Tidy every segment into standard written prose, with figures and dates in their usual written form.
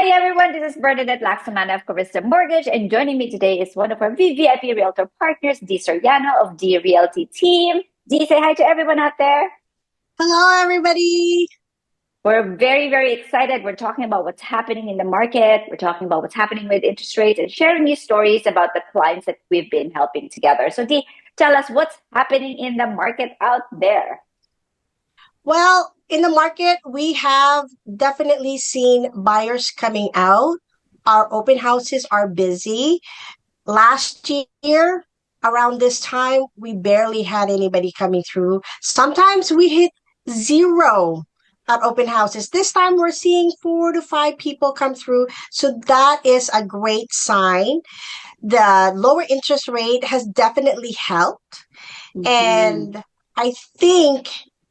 Hi everyone, this is Bernadette Laxamana of Karista Mortgage, and joining me today is one of our VVIP Realtor partners, D. Soriano of D Realty Team. D, say hi to everyone out there. Hello, everybody. We're very excited. We're talking about what's happening in the market. We're talking about what's happening with interest rates and sharing new stories about the clients that we've been helping together. So, D, tell us what's happening in the market out there. Well, in the market, we have definitely seen buyers coming out. Our open houses are busy. Last year, around this time, we barely had anybody coming through. Sometimes we hit zero at open houses. This time, we're seeing 4 to 5 people come through. So that is a great sign. The lower interest rate has definitely helped. Mhm. And I think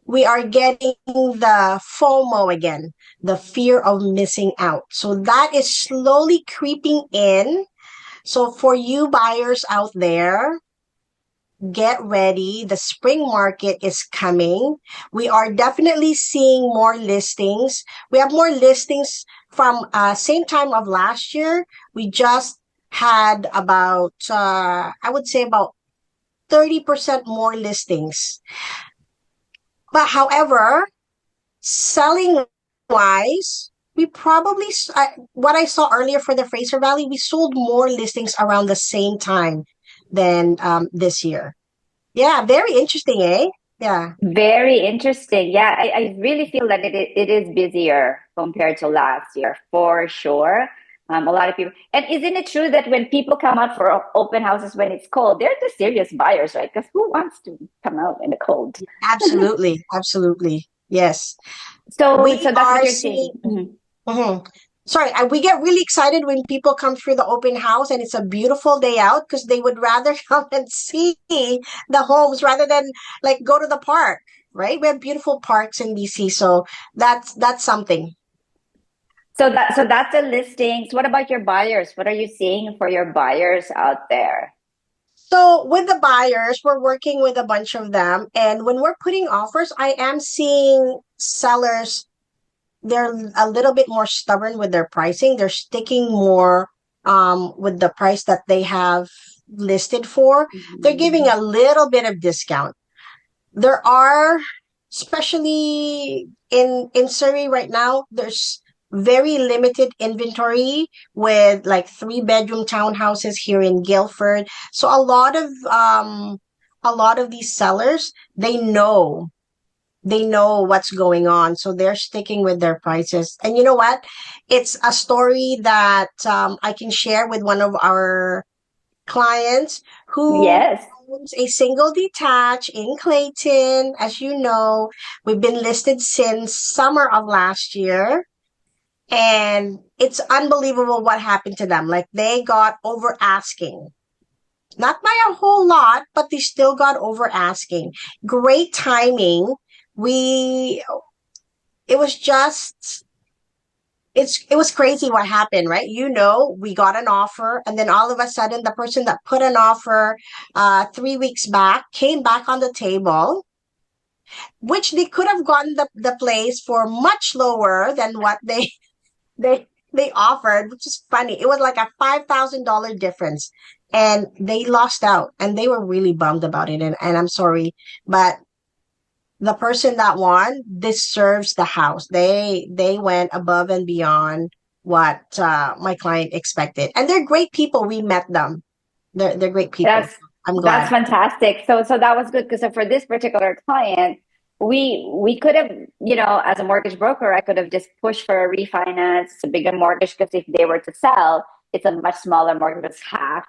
we are getting the FOMO again, the fear of missing out. So that is slowly creeping in. So for you buyers out there, get ready. The spring market is coming. We are definitely seeing more listings. We have more listings from same time of last year. We just had about, I would say about 30% more listings. But however, selling wise, we probably, what I saw earlier for the Fraser Valley, we sold more listings around the same time than this year. Yeah, very interesting, eh? Yeah, Very interesting. Yeah, I really feel that it is busier compared to last year for sure. A lot of people. And isn't it true that when people come out for open houses when it's cold, they're the serious buyers, right? Because who wants to come out in the cold? absolutely. Absolutely. Yes. So, We so that's what are you're seeing. seeing. Mhm. Sorry, we get really excited when people come through the open house and it's a beautiful day out because they would rather come and see the homes rather than like go to the park, right? We have beautiful parks in BC, so that's something. So that's the listings. What about your buyers? What are you seeing for your buyers out there? So with the buyers, we're working with a bunch of them, and when we're putting offers, I am seeing sellers, they're a little bit more stubborn with their pricing. They're sticking more with the price that they have listed for. They're giving Mhm. a little bit of discount. There are, especially in Surrey right now, there's very limited inventory with like 3 bedroom townhouses here in Guildford. So a lot of these sellers, they know what's going on, so they're sticking with their prices. And you know what? It's a story that I can share with one of our clients who Yes. owns a single detached in Clayton. As you know, we've been listed since summer of last year. And it's unbelievable what happened to them. Like they got over asking. Not by a whole lot, but they still got over asking. Great timing. We it was just it was crazy what happened, right? You know, we got an offer, and then all of a sudden the person that put an offer 3 weeks back came back on the table, which they could have gotten the place for much lower than what they offered, which is funny. It was like a $5,000 difference, and they lost out, and they were really bummed about it. And I'm sorry, but the person that won deserves the house. They went above and beyond what my client expected, and they're great people. We met them. They're great people. That's I'm that's glad. fantastic. So that was good because for this particular client, we could have, as a mortgage broker, I could have just pushed for a refinance, a bigger mortgage, because if they were to sell, it's a much smaller mortgage, it's half.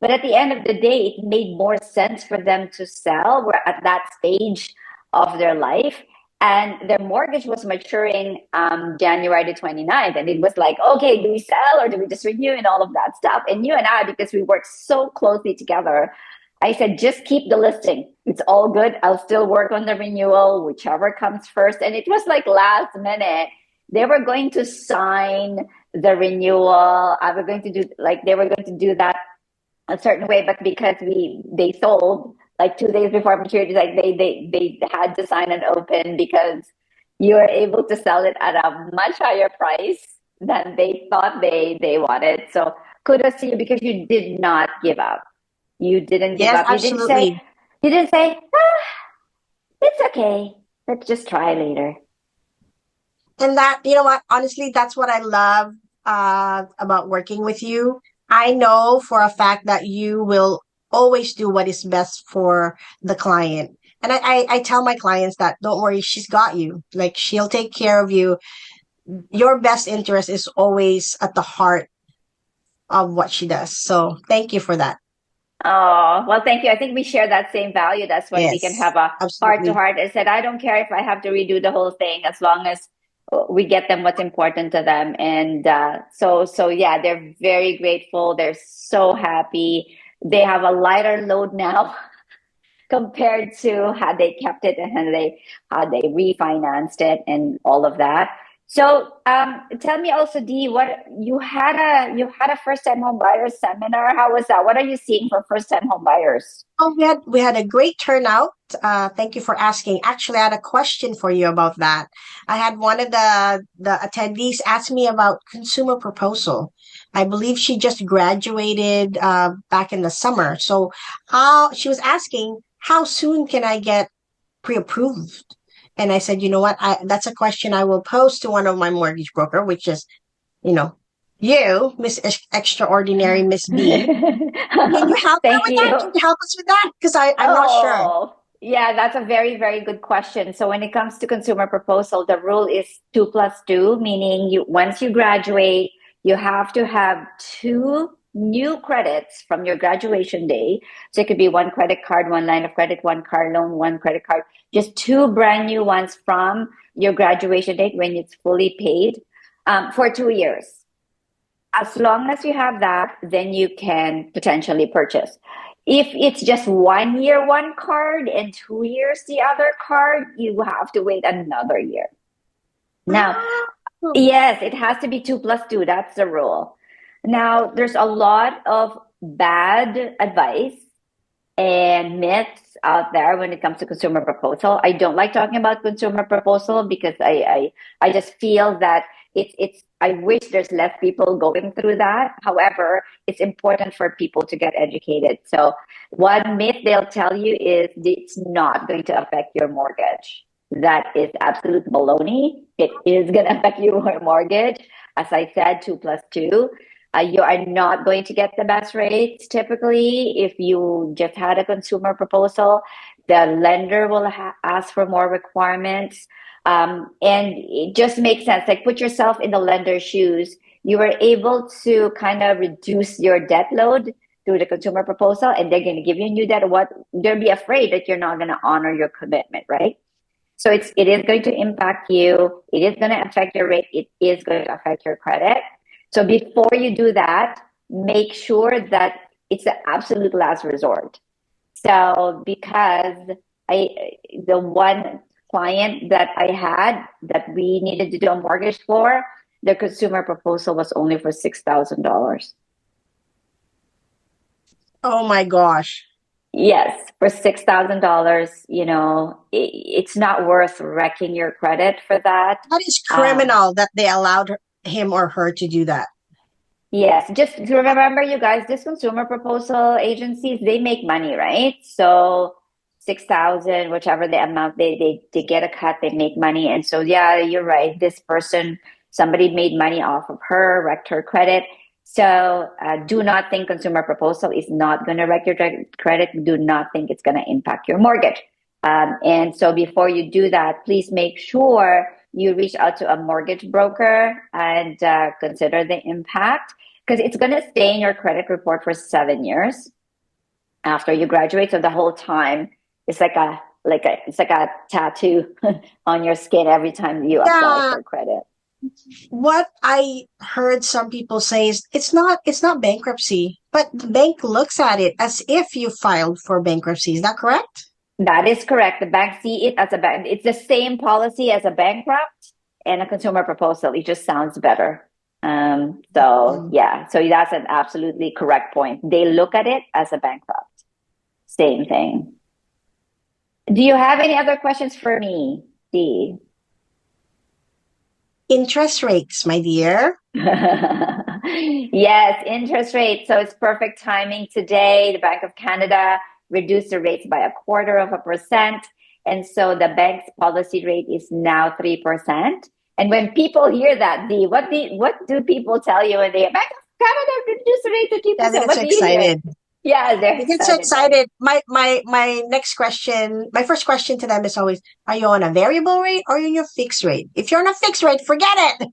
But at the end of the day, it made more sense for them to sell. We're at that stage of their life. And their mortgage was maturing January the 29th. And it was like, okay, do we sell or do we just renew and all of that stuff? And you and I, because we work so closely together, I said, just keep the listing. It's all good. I'll still work on the renewal, whichever comes first. And it was like last minute. They were going to sign the renewal. I was going to do like they were going to do that a certain way, but because they sold like 2 days before maturity, like they had to sign an open because you are able to sell it at a much higher price than they thought they wanted. So kudos to you because you did not give up. You didn't give Yes, up. absolutely. You didn't say, ah, it's okay. Let's just try later. And that, you know what, honestly, that's what I love about working with you. I know for a fact that you will always do what is best for the client. And I tell my clients that don't worry, she's got you. Like she'll take care of you. Your best interest is always at the heart of what she does. So thank you for that. Oh, well, thank you. I think we share that same value. That's why we can Yes, have a heart to absolutely. heart. I said, I don't care if I have to redo the whole thing as long as we get them what's important to them. And so yeah, they're very grateful. They're so happy. They have a lighter load now compared to how they kept it and how they refinanced it and all of that. So tell me also, Dee, what you had a first time home buyers seminar. How was that? What are you seeing for first time home buyers? Oh, we had a great turnout. Thank you for asking. Actually, I had a question for you about that. I had one of the attendees ask me about consumer proposal. I believe she just graduated back in the summer. So how she was asking, how soon can I get pre-approved? And I said, you know what? That's a question I will pose to one of my mortgage broker, which is, you know, you, Miss Extraordinary Miss B. Can you help her Thank with that? you. Can you help us with that? Because I'm not sure. Oh, yeah, that's a very, very good question. So when it comes to consumer proposal, the rule is 2 plus 2, meaning you once you graduate, you have to have two new credits from your graduation day. So it could be one credit card, one line of credit, one car loan, one credit card, just two brand new ones from your graduation date when it's fully paid for 2 years. As long as you have that, then you can potentially purchase. If it's just 1 year, one card, and 2 years, the other card, you have to wait another year. Now, Oh, yes, it has to be 2 plus 2. That's the rule. Now, there's a lot of bad advice and myths out there when it comes to consumer proposal. I don't like talking about consumer proposal because I just feel that it's I wish there's less people going through that. However, it's important for people to get educated. So one myth they'll tell you is it's not going to affect your mortgage. That is absolute baloney. It is going to affect your mortgage. As I said, 2 plus 2. You are not going to get the best rates typically if you just had a consumer proposal. The lender will ask for more requirements. And it just makes sense. Like put yourself in the lender's shoes. You were able to kind of reduce your debt load through the consumer proposal, and they're going to give you a new debt. What they'll be afraid that you're not going to honor your commitment, right? So it is going to impact you. It is going to affect your rate. It is going to affect your credit. So before you do that, make sure that it's the absolute last resort. So because I the one client that I had that we needed to do a mortgage for, the consumer proposal was only for $6,000. oh my gosh. Yes, for $6,000, it's not worth wrecking your credit for that. That is Um, criminal that they allowed him or her to do that. yes, just to remember, you guys, these consumer proposal agencies, they make money, right? So 6,000, whichever the amount they get a cut, they make money. And so, yeah, you're right. This person, somebody made money off of her, wrecked her credit. So do not think consumer proposal is not going to wreck your credit. Do not think it's going to impact your mortgage. And so before you do that, please make sure you reach out to a mortgage broker and consider the impact because it's going to stay in your credit report for 7 years after you graduate. So the whole time it's it's like a tattoo on your skin every time you apply Yeah, for credit. what I heard some people say is it's not bankruptcy, but the bank looks at it as if you filed for bankruptcy. Is that correct? That is correct. The bank see it as a bank. It's the same policy as a bankrupt and a consumer proposal. It just sounds better. So Mm. yeah, so that's an absolutely correct point. They look at it as a bankrupt. Same thing. Do you have any other questions for me, Dee? Interest rates, my dear. Yes, interest rate. So it's perfect timing today. The Bank of Canada reduced the rates by 0.25%. And so the bank's policy rate is now 3%. And when people hear that, what do people tell you when they Bank of Canada reduced the rate to Yeah, they 3%? get What so do you hear? excited. Yeah, they're They get so excited, right? excited. My next question, my first question to them is always, are you on a variable rate or are you on your fixed rate? If you're on a fixed rate, forget it.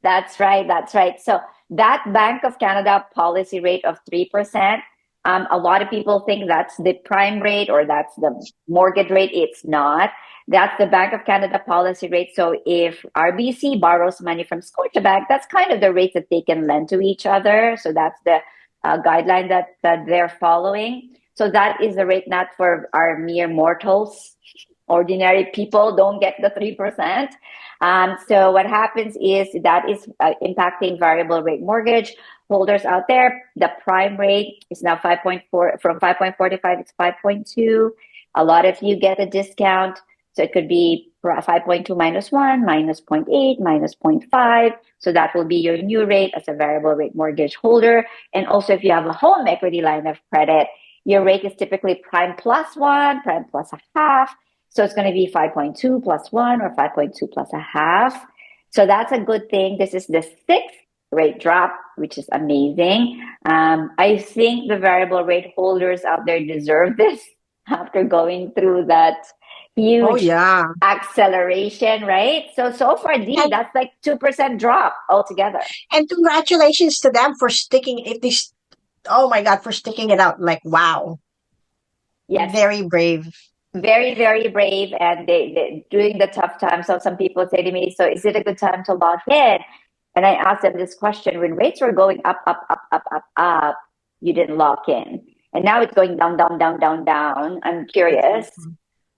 That's right. That's right. So that Bank of Canada policy rate of 3%, a lot of people think that's the prime rate or that's the mortgage rate. It's not. That's the Bank of Canada policy rate. So if RBC borrows money from Scotiabank, that's kind of the rate that they can lend to each other. So that's the guideline that they're following. So that is the rate not for our mere mortals. Ordinary people don't get the 3%. So what happens is that is impacting variable rate mortgage holders out there. The prime rate is now 5.4 from 5.45, it's 5.2. A lot of you get a discount. So it could be 5.2 minus 1, minus zero point 0.8, minus zero point 0.5. So that will be your new rate as a variable rate mortgage holder. And also if you have a home equity line of credit, your rate is typically prime plus 1, prime plus a half. So it's going to be 5.2 plus 1 or 5.2 plus a half. So that's a good thing. This is the sixth rate drop, which is amazing. I think the variable rate holders out there deserve this after going through that Oh huge yeah. acceleration, right? So far, D, And that's like 2% drop altogether. and congratulations to them for sticking if they oh my God, for sticking it out. Like wow. Yes, Very brave. very, very brave, and they during the tough times. So some people say to me, so is it a good time to lock in? And I asked them this question: when rates were going up, up, up, up, up, up, you didn't lock in, and now it's going down, down, down, down, down. I'm curious,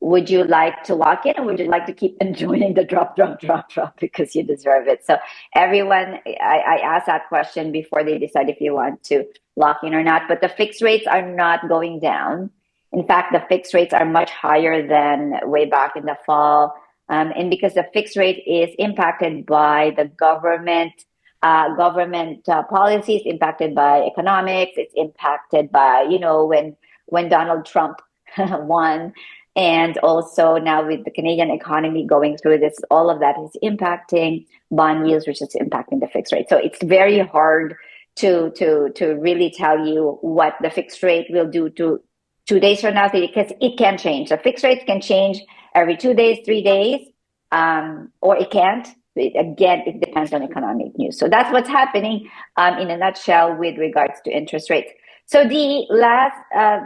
would you like to lock in, or would you like to keep enjoying the drop, drop, drop, drop because you deserve it? So everyone, I asked that question before they decide if you want to lock in or not. But the fixed rates are not going down. In fact, the fixed rates are much higher than way back in the fall. And because the fixed rate is impacted by the government policies, impacted by economics, it's impacted by, when Donald Trump won, and also now with the Canadian economy going through this, all of that is impacting bond yields, which is impacting the fixed rate. So it's very hard to really tell you what the fixed rate will do to 2 days from now, because it can change. The fixed rates can change every 2 days, 3 days, or it can't. Again, it depends on economic news. So that's what's happening in a nutshell with regards to interest rates. So the last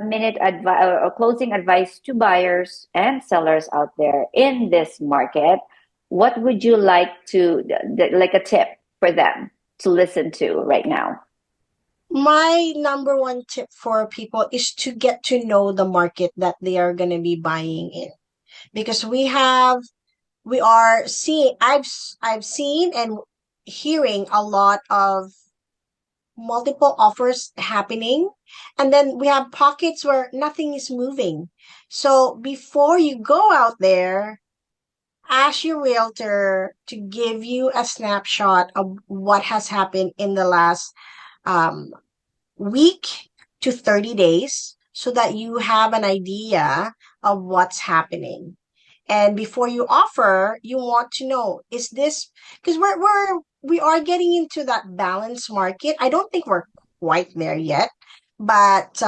minute advice or closing advice to buyers and sellers out there in this market, what would you like to, like a tip for them to listen to right now? My number one tip for people is to get to know the market that they are going to be buying in because we are seeing I've seen and hearing a lot of multiple offers happening, and then we have pockets where nothing is moving. So before you go out there, ask your realtor to give you a snapshot of what has happened in the last um, week to 30 days so that you have an idea of what's happening. And before you offer, you want to know, is this because we are getting into that balanced market. I don't think we're quite there yet, but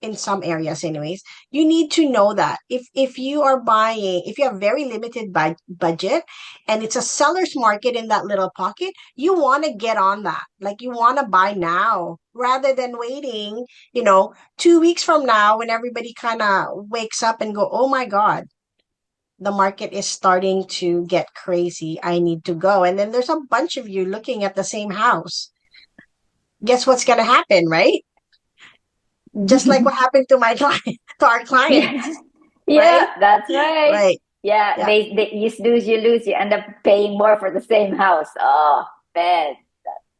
in some areas anyways, you need to know that if you are buying, if you have very limited budget and it's a seller's market in that little pocket, you want to get on that. Like you want to buy now rather than waiting, 2 weeks from now when everybody kind of wakes up and go, oh my God, the market is starting to get crazy. I need to go. And then there's a bunch of you looking at the same house. Guess what's going to happen, right? Just like what happened to my client, to our Yeah, clients, yeah, right? that's right. Right. Yeah, Yeah. they you snooze, you lose, you end up paying more for the same house. Oh, man,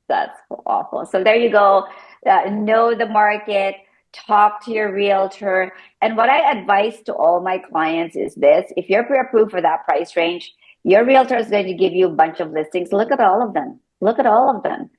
that's awful. So there you go. Know the market, talk to your realtor. And what I advise to all my clients is this: if you're pre-approved for that price range, Your realtor is going to give you a bunch of listings. Look at all of them. Look at all of them.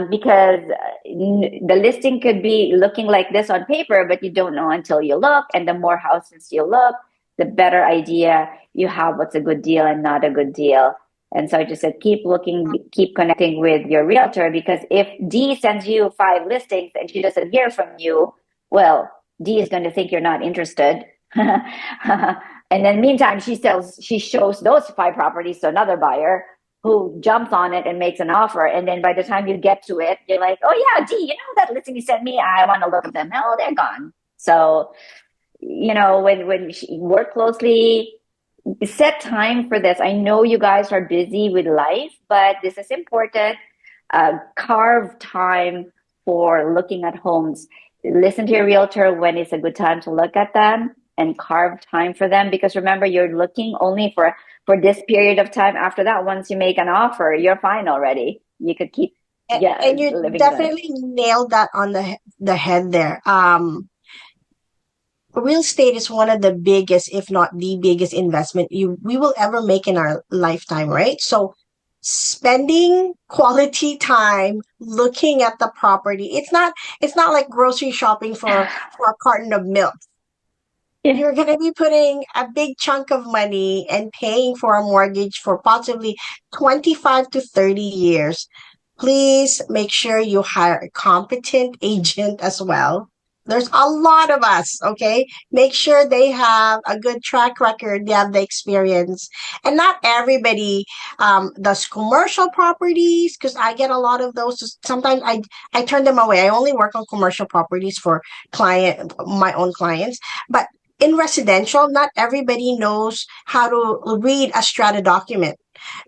Because the listing could be looking like this on paper, but you don't know until you look. And the more houses you look, the better idea you have what's a good deal and not a good deal. And so I just said, keep looking, keep connecting with your realtor, because if D sends you 5 listings and she doesn't hear from you, well, D is going to think you're not interested. And then meantime, she shows those 5 properties to another buyer who jumps on it and makes an offer. And then by the time you get to it, you're like, oh yeah, D, you know that listing you sent me? I want to look at them. Oh, they're gone. So, when work closely, set time for this. I know you guys are busy with life, but this is important. Carve time for looking at homes. Listen to your realtor when it's a good time to look at them, and carve time for them, because remember, you're looking only for this period of time. After that, once you make an offer, you're fine already. You could keep, yeah, And you living life. definitely nailed that on the head there. Real estate is one of the biggest, if not the biggest investment we will ever make in our lifetime, right? So spending quality time looking at the property, it's not like grocery shopping for a carton of milk. Yeah. You're going to be putting a big chunk of money and paying for a mortgage for possibly 25 to 30 years. Please make sure you hire a competent agent as well. There's a lot of us, okay? Make sure they have a good track record, they have the experience. And not everybody does commercial properties, because I get a lot of those. Sometimes I turn them away. I only work on commercial properties for my own clients. But in residential, not everybody knows how to read a strata document.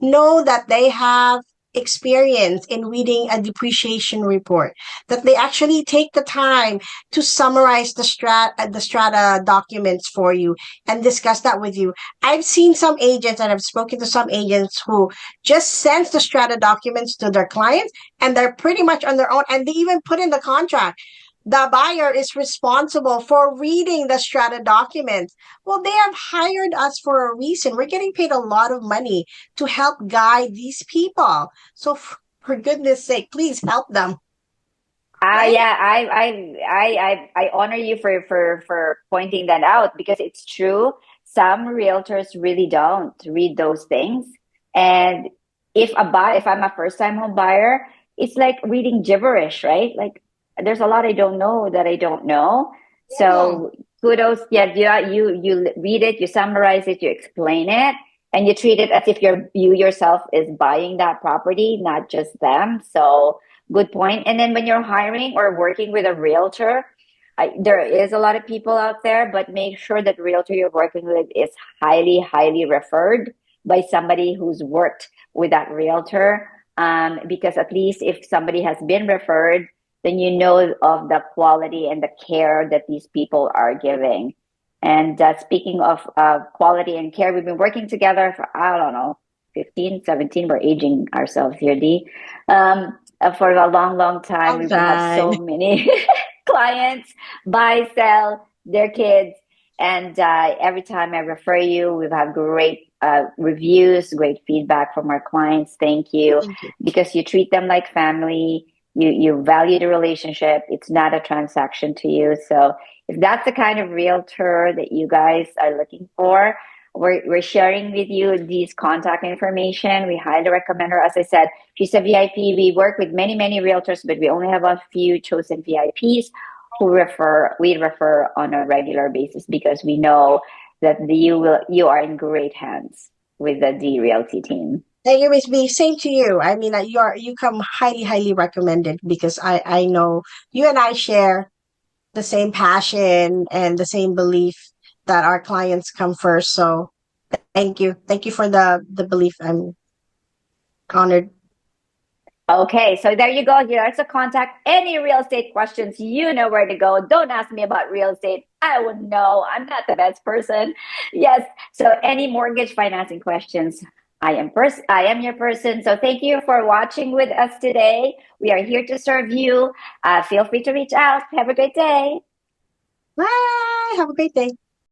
Know that they have experience in reading a depreciation report, that they actually take the time to summarize the strata documents for you and discuss that with you. I've seen some agents, and I've spoken to some agents who just sends the strata documents to their clients, and they're pretty much on their own, and they even put in the contract the buyer is responsible for reading the strata documents. Well, they have hired us for a reason. We're getting paid a lot of money to help guide these people. So, for goodness sake, please help them, right? Yeah, I honor you for pointing that out, because it's true. Some realtors really don't read those things. And if I'm a first time home buyer, it's like reading gibberish, right? Like, there's a lot I don't know that I don't know. Yeah. So kudos, yeah, you read it, you summarize it, you explain it, and you treat it as if you yourself is buying that property, not just them. So good point. And then when you're hiring or working with a realtor, there is a lot of people out there, but make sure that the realtor you're working with is highly, highly referred by somebody who's worked with that realtor. Because at least if somebody has been referred, then you know of the quality and the care that these people are giving. And speaking of quality and care, we've been working together for, I don't know, 15, 17. We're aging ourselves here, D. For a long, long time. Long We have time. so many clients buy, sell their kids. And every time I refer you, we've had great reviews, great feedback from our clients. Thank you, Thank you. because you treat them like family. You value the relationship. It's not a transaction to you. So if that's the kind of realtor that you guys are looking for, we're sharing with you these contact information. We highly recommend her. As I said, she's a VIP. We work with many, many realtors, but we only have a few chosen VIPs we refer on a regular basis, because we know that you are in great hands with the D Realty team. Thank you, Miss B. Same to you. I mean, you come highly, highly recommended, because I know you and I share the same passion and the same belief that our clients come first. So thank you for the belief. I'm honored. Okay, so there you go. Here's a contact. Any real estate questions, you know where to go. Don't ask me about real estate. I wouldn't know. I'm not the best person. Yes. So any mortgage financing questions, I am your person. So thank you for watching with us today. We are here to serve you. Feel free to reach out. Have a great day. Bye. Have a great day.